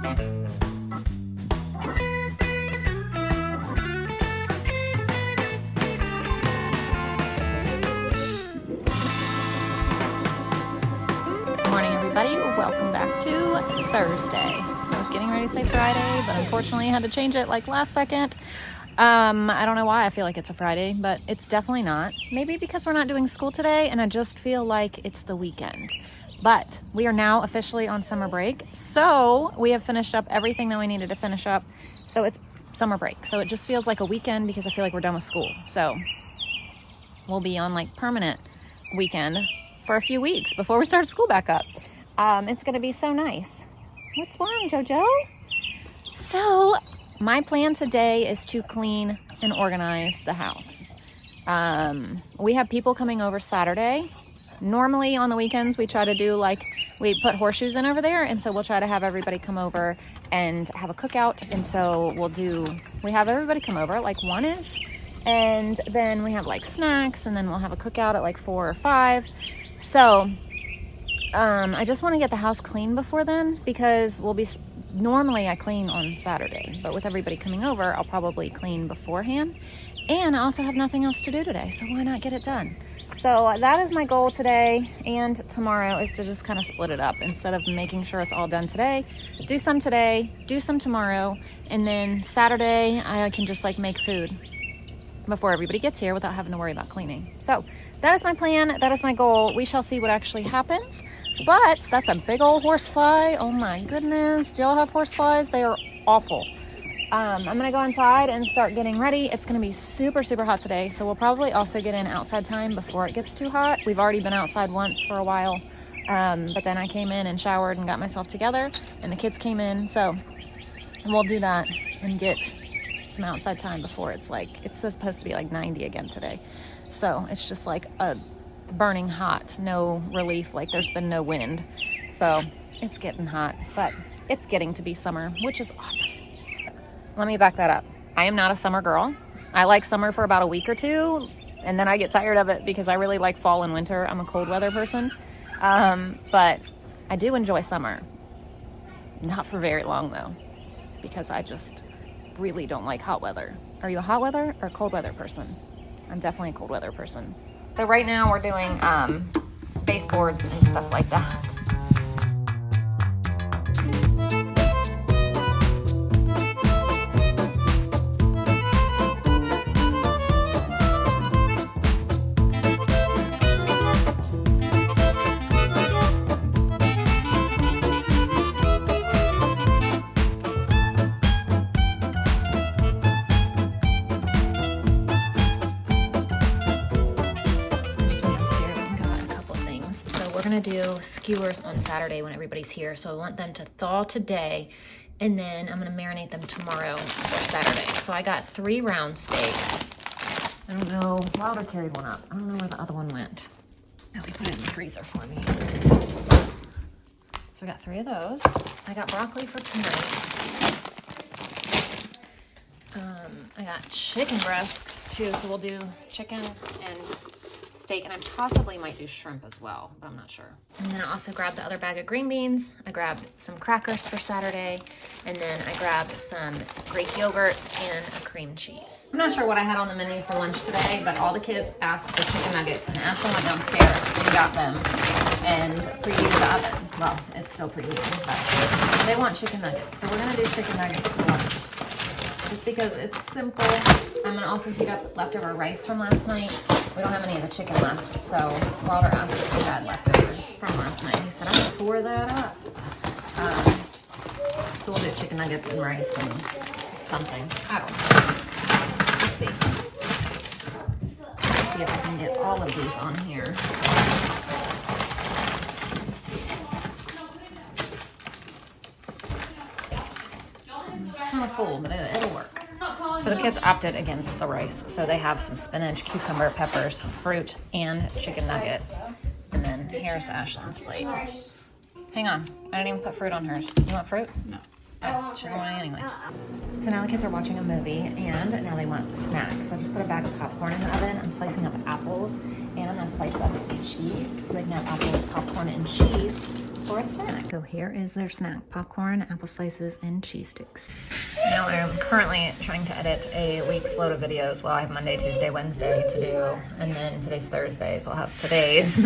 Morning, everybody. Welcome back to Thursday. So I was getting ready to say Friday, but unfortunately I had to change it like last second. I don't know why I feel like it's a Friday, but it's definitely not. Maybe because we're not doing school today and I just feel like it's the weekend. But we are now officially on summer break. So we have finished up everything that we needed to finish up. So it's summer break. So it just feels like a weekend because I feel like we're done with school. So we'll be on like permanent weekend for a few weeks before we start school back up. It's gonna be so nice. What's wrong, Jojo? So my plan today is to clean and organize the house. We have people coming over Saturday. Normally on the weekends we try to do like, we put horseshoes in over there, and so we'll try to have everybody come over and have a cookout. And so we have everybody come over at like 1-ish, and then we have like snacks, and then we'll have a cookout at like 4 or 5. So I just want to get the house clean before then, because normally I clean on Saturday, but with everybody coming over, I'll probably clean beforehand. And I also have nothing else to do today, so why not get it done? So that is my goal today and tomorrow, is to just kind of split it up. Instead of making sure it's all done today, do some today, do some tomorrow, and then Saturday I can just like make food before everybody gets here without having to worry about cleaning. So that is my plan. That is my goal. We shall see what actually happens. But that's a big old horsefly. Oh my goodness. Do y'all have horseflies? They are awful. I'm going to go inside and start getting ready. It's going to be super, super hot today. So we'll probably also get in outside time before it gets too hot. We've already been outside once for a while. But then I came in and showered and got myself together, and the kids came in. So we'll do that and get some outside time before it's supposed to be like 90 again today. So it's just like a burning hot, no relief, like there's been no wind. So it's getting hot, but it's getting to be summer, which is awesome. Let me back that up. I am not a summer girl. I like summer for about a week or two, and then I get tired of it because I really like fall and winter. I'm a cold weather person. But I do enjoy summer. Not for very long though, because I just really don't like hot weather. Are you a hot weather or cold weather person? I'm definitely a cold weather person. So right now we're doing baseboards and stuff like that. We're gonna do skewers on Saturday when everybody's here, so I want them to thaw today, and then I'm gonna marinate them tomorrow for Saturday. So I got 3 round steaks. I don't know, Wilder carried one up. I don't know where the other one went. Oh, he put it in the freezer for me. So I got 3 of those. I got broccoli for tonight. I got chicken breast too, so we'll do chicken and steak, and I possibly might do shrimp as well, but I'm not sure. And then I also grabbed the other bag of green beans. I grabbed some crackers for Saturday, and then I grabbed some Greek yogurt and a cream cheese. I'm not sure what I had on the menu for lunch today, but all the kids asked for chicken nuggets, and Ashley went downstairs and got them and preheated the oven. Well, it's still preheated, but they want chicken nuggets, so we're gonna do chicken nuggets for lunch. Just because it's simple. I'm gonna also heat up leftover rice from last night. We don't have any of the chicken left, so Wilder asked if we had leftovers from last night. He said, I tore that up. So we'll do chicken nuggets and rice and something. I don't know. Let's see. Let's see if I can get all of these on here. It's kind of full, but it'll work. So the kids opted against the rice. So they have some spinach, cucumber, peppers, fruit, and chicken nuggets. And then here's Ashlyn's plate. Hang on. I didn't even put fruit on hers. You want fruit? No. Oh, she doesn't want it anyway. So now the kids are watching a movie, and now they want snacks. So I just put a bag of popcorn in the oven. I'm slicing up apples, and I'm going to slice up some cheese so they can have apples, popcorn, and cheese for a snack. So here is their snack: popcorn, apple slices, and cheese sticks. Now I'm currently trying to edit a week's load of videos. Well, I have Monday, Tuesday, Wednesday to do, and then today's Thursday, so I'll have today's.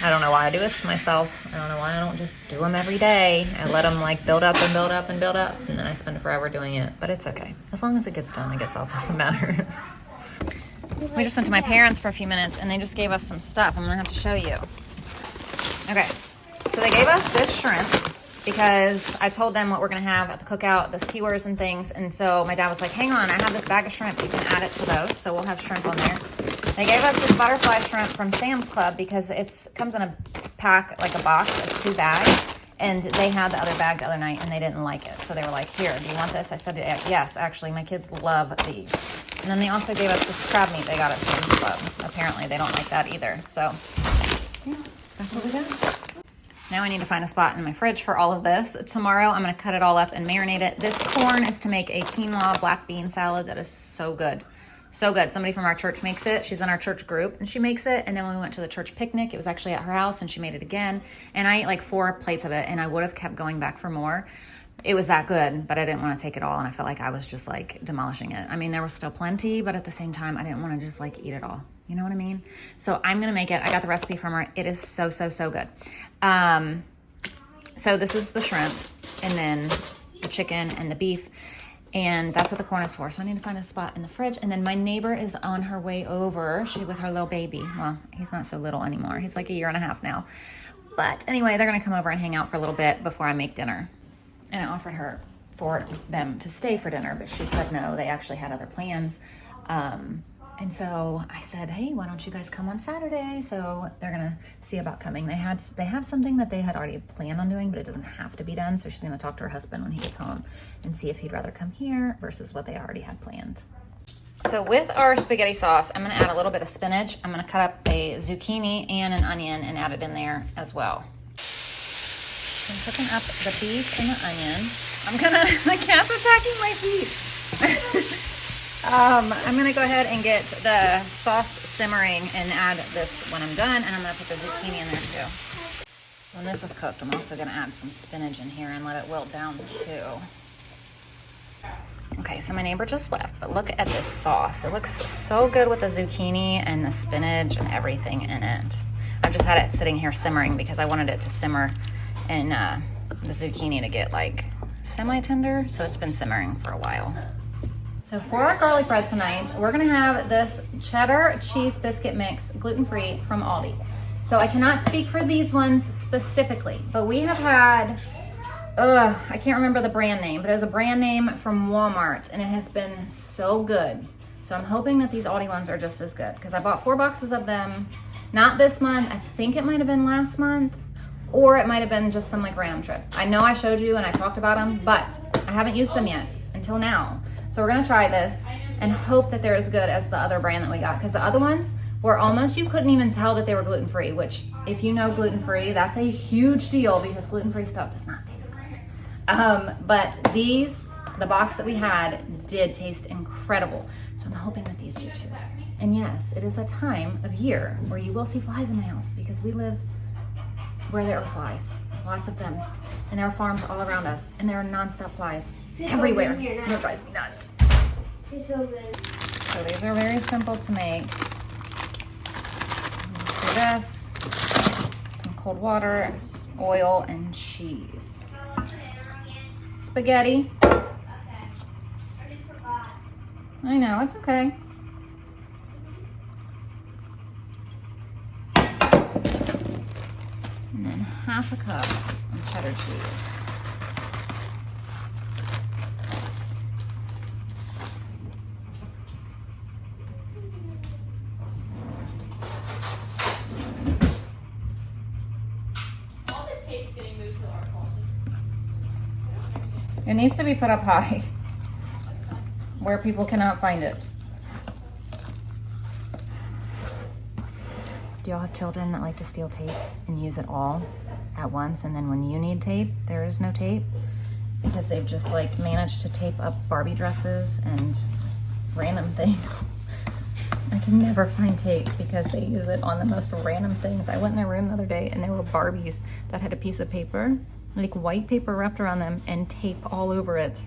I don't know why I do this to myself. I don't know why I don't just do them every day. I let them like build up and build up and build up, and then I spend forever doing it, but it's okay. As long as it gets done, I guess that's all that matters. We just went to my parents for a few minutes, and they just gave us some stuff. I'm gonna have to show you. Okay, so they gave us this shrimp because I told them what we're gonna have at the cookout, the skewers and things, and so my dad was like, hang on, I have this bag of shrimp, you can add it to those, so we'll have shrimp on there. They gave us this butterfly shrimp from Sam's Club because it comes in a pack, like a box of 2 bags, and they had the other bag the other night and they didn't like it. So they were like, here, do you want this? I said, yes, actually, my kids love these. And then they also gave us this crab meat they got at Sam's Club. Apparently they don't like that either. So yeah, that's what we got. Now I need to find a spot in my fridge for all of this. Tomorrow I'm gonna cut it all up and marinate it. This corn is to make a quinoa black bean salad that is so good. So good. Somebody from our church makes it. She's in our church group and she makes it. And then when we went to the church picnic, it was actually at her house and she made it again. And I ate like 4 plates of it and I would have kept going back for more. It was that good, but I didn't want to take it all. And I felt like I was just like demolishing it. I mean, there was still plenty, but at the same time, I didn't want to just like eat it all. You know what I mean? So I'm going to make it. I got the recipe from her. It is so, so, so good. So this is the shrimp and then the chicken and the beef. And that's what the corn is for. So I need to find a spot in the fridge. And then my neighbor is on her way over. She with her little baby. Well, he's not so little anymore. He's like 1.5 years now. But anyway, they're going to come over and hang out for a little bit before I make dinner. And I offered her for them to stay for dinner, but she said no. They actually had other plans. And so I said, hey, why don't you guys come on Saturday? So they're going to see about coming. They have something that they had already planned on doing, but it doesn't have to be done. So she's going to talk to her husband when he gets home and see if he'd rather come here versus what they already had planned. So with our spaghetti sauce, I'm going to add a little bit of spinach. I'm going to cut up a zucchini and an onion and add it in there as well. I'm cooking up the beef and the onion. The cat's attacking my feet. I'm gonna go ahead and get the sauce simmering and add this when I'm done, and I'm gonna put the zucchini in there too. When this is cooked, I'm also gonna add some spinach in here and let it wilt down too. Okay, so my neighbor just left, but look at this sauce. It looks so good with the zucchini and the spinach and everything in it. I've just had it sitting here simmering because I wanted it to simmer and the zucchini to get like semi-tender, so it's been simmering for a while. So for our garlic bread tonight, we're gonna have this cheddar cheese biscuit mix, gluten-free, from Aldi. So I cannot speak for these ones specifically, but we have had, I can't remember the brand name, but it was a brand name from Walmart, and it has been so good. So I'm hoping that these Aldi ones are just as good, because I bought 4 boxes of them, not this month, I think it might have been last month, or it might have been just some like random trip. I know I showed you and I talked about them, but I haven't used them yet until now. So we're gonna try this and hope that they're as good as the other brand that we got, because the other ones were almost, you couldn't even tell that they were gluten-free, which if you know gluten-free, that's a huge deal because gluten-free stuff does not taste good. But these, the box that we had, did taste incredible. So I'm hoping that these do too. And yes, it is a time of year where you will see flies in my house because we live where there are flies, lots of them. And there are farms all around us and there are nonstop flies everywhere. And it drives me nuts. It's so good. So these are very simple to make. Just do this, some cold water, oil, and cheese. Spaghetti. I know, it's okay. And then half a cup of cheddar cheese. It needs to be put up high where people cannot find it. Do y'all have children that like to steal tape and use it all at once, and then when you need tape, there is no tape? Because they've just like managed to tape up Barbie dresses and random things. I can never find tape because they use it on the most random things. I went in their room the other day and there were Barbies that had a piece of paper, like white paper wrapped around them and tape all over it.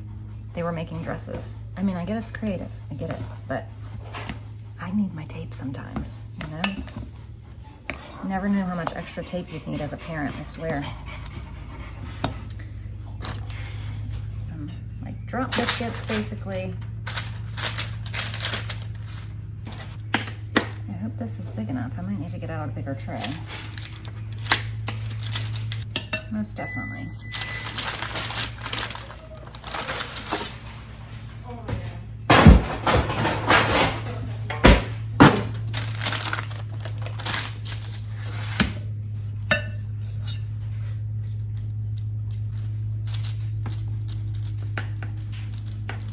They were making dresses. I mean, I get it's creative, I get it, but I need my tape sometimes, you know? Never knew how much extra tape you'd need as a parent, I swear. Some like drop biscuits, basically. I hope this is big enough. I might need to get out a bigger tray. Most definitely.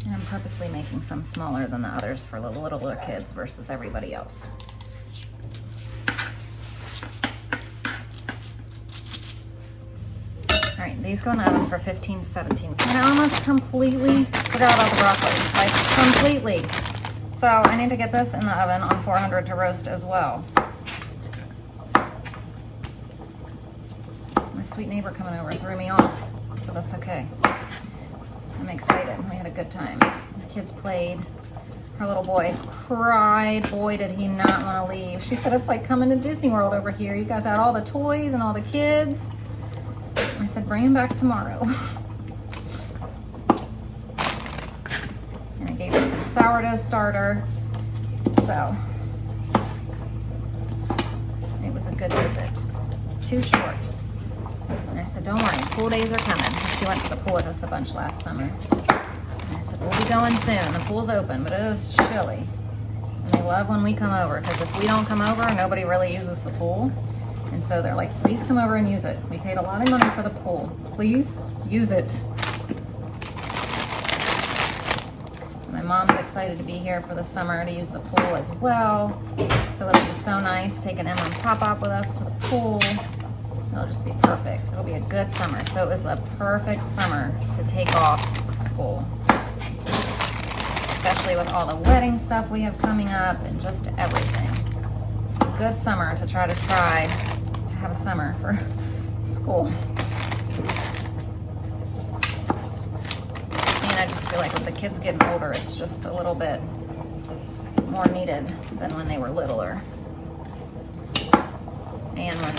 And I'm purposely making some smaller than the others for the littler kids versus everybody else. All right, these go in the oven for 15 to 17. And I almost completely forgot about the broccoli, like completely. So I need to get this in the oven on 400 to roast as well. My sweet neighbor coming over threw me off, but that's okay. I'm excited. We had a good time. The kids played. Her little boy cried. Boy, did he not want to leave. She said, it's like coming to Disney World over here. You guys had all the toys and all the kids. I said, bring him back tomorrow. And I gave her some sourdough starter. So it was a good visit. Too short. And I said, don't worry, pool days are coming. She went to the pool with us a bunch last summer. And I said, we'll be going soon. The pool's open, but it is chilly. And they love when we come over, because if we don't come over, nobody really uses the pool. And so they're like, please come over and use it. We paid a lot of money for the pool. Please use it. My mom's excited to be here for the summer to use the pool as well. So it'll be so nice taking Emma and Pop-Pop with us to the pool. It'll just be perfect. It'll be a good summer. So it was the perfect summer to take off school. Especially with all the wedding stuff we have coming up and just everything. A good summer to try to have a summer for school. And I just feel like with the kids getting older, it's just a little bit more needed than when they were littler. And when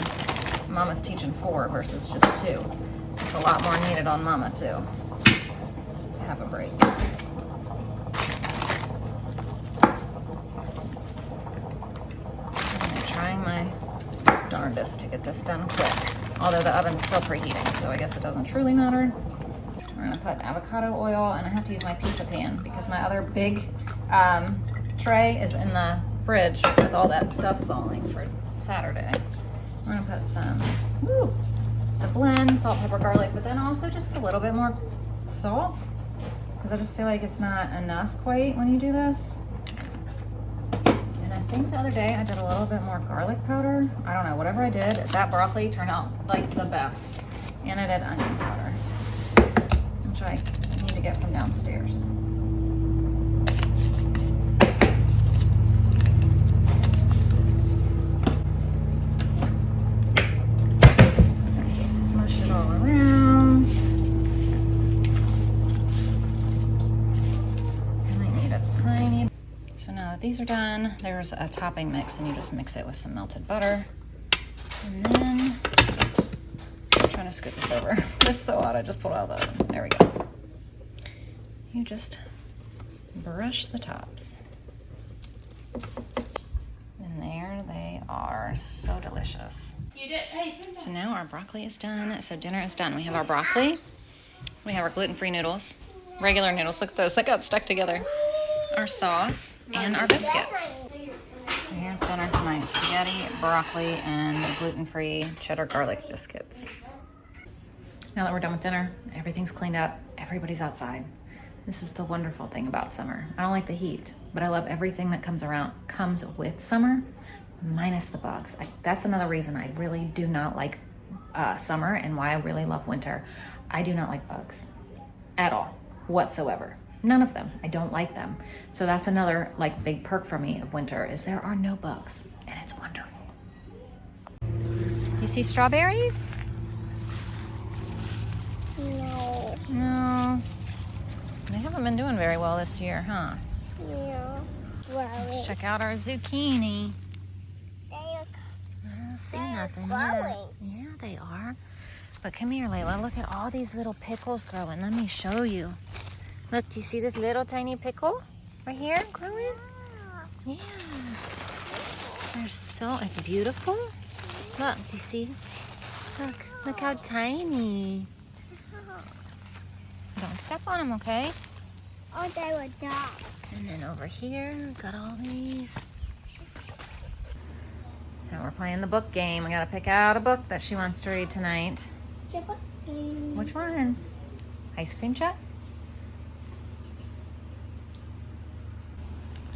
Mama's teaching 4 versus just 2, it's a lot more needed on Mama too, to have a break. I'm trying my darndest to get this done quick. Although the oven's still preheating, so I guess it doesn't truly matter. We're gonna put avocado oil, and I have to use my pizza pan because my other big tray is in the fridge with all that stuff falling for Saturday. We're gonna put some, the blend, salt, pepper, garlic, but then also just a little bit more salt, because I just feel like it's not enough quite when you do this. I think the other day I did a little bit more garlic powder. I don't know, whatever I did, that broccoli turned out like the best. And I did onion powder, which I need to get from downstairs. Okay, smush it all around. And I need a tiny. So now that these are done, there's a topping mix, and you just mix it with some melted butter. And then, I'm trying to scoot this over. It's so hot, I just pulled out of the oven. There we go. You just brush the tops. And there they are, so delicious. So now our broccoli is done. So dinner is done. We have our broccoli. We have our gluten-free noodles. Regular noodles, look at those, they got stuck together. Our sauce, and our biscuits. So here's dinner tonight: spaghetti, broccoli, and gluten-free cheddar garlic biscuits. Now that we're done with dinner, everything's cleaned up, everybody's outside. This is the wonderful thing about summer. I don't like the heat, but I love everything that comes with summer, minus the bugs. That's another reason I really do not like summer, and why I really love winter. I do not like bugs at all, whatsoever. None of them. I don't like them. So that's another like big perk for me of winter is there are no bugs and it's wonderful. Do you see strawberries? No. No. They haven't been doing very well this year, huh? No. Let's check out our zucchini. I don't see nothing yet. Yeah, they are. But come here, Layla. Look at all these little pickles growing. Let me show you. Look, do you see this little tiny pickle right here growing? Yeah. They're so, it's beautiful. Look, do you see? Look how tiny. Don't step on them, okay? Oh, they were dark. And then over here, we've got all these. And we're playing the book game. We gotta pick out a book that she wants to read tonight. Which one? Ice Cream Truck?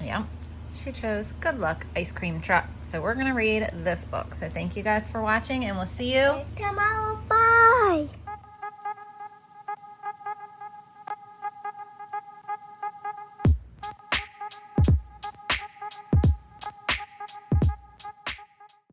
Yeah, she chose Good Luck Ice Cream Truck. So we're gonna read this book. So thank you guys for watching and we'll see you Tomorrow, bye.